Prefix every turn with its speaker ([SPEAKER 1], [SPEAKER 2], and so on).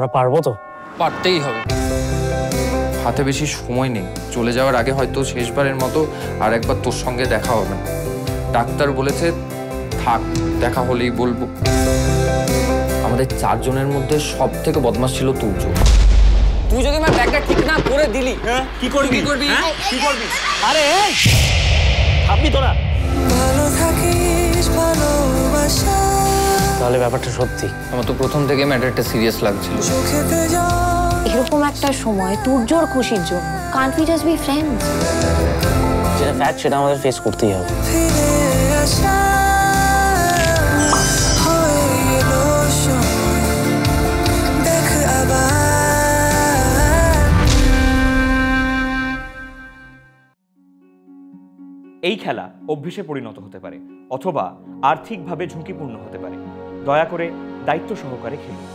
[SPEAKER 1] আমরা পারবো তো?
[SPEAKER 2] পারতেই হবে। হাতে বেশি সময় নেই, চলে যাওয়ার আগে হয়তো শেষবারের মতো আর একবার তোর সঙ্গে দেখা হবে। ডাক্তার বলেছে থাক, দেখা হলেই বলবো। আমাদের চারজনের মধ্যে সব থেকে বদমাশ ছিল তুর্য।
[SPEAKER 3] তুই যদি আমার ব্যাগটা ঠিক না করে দিলি,
[SPEAKER 4] হ্যাঁ কি করবি?
[SPEAKER 3] কি করবি?
[SPEAKER 4] কি করবি?
[SPEAKER 1] আরে থামবি তোরা? তাহলে ব্যাপারটা সত্যি?
[SPEAKER 2] আমার তো প্রথম থেকে ম্যাটারটা সিরিয়াস লাগছিল।
[SPEAKER 5] এরকম একটা সময় তুর্যর খুশির জন্য can't we just be friends?
[SPEAKER 1] যেটা ফ্যাক্ট সেটা আমাদের ফেস করতেই হবে।
[SPEAKER 4] এই খেলা অভ্যেসে পরিণত হতে পারে অথবা আর্থিকভাবে ঝুঁকিপূর্ণ হতে পারে। দয়া করে দায়িত্ব সহকারে খেলুন।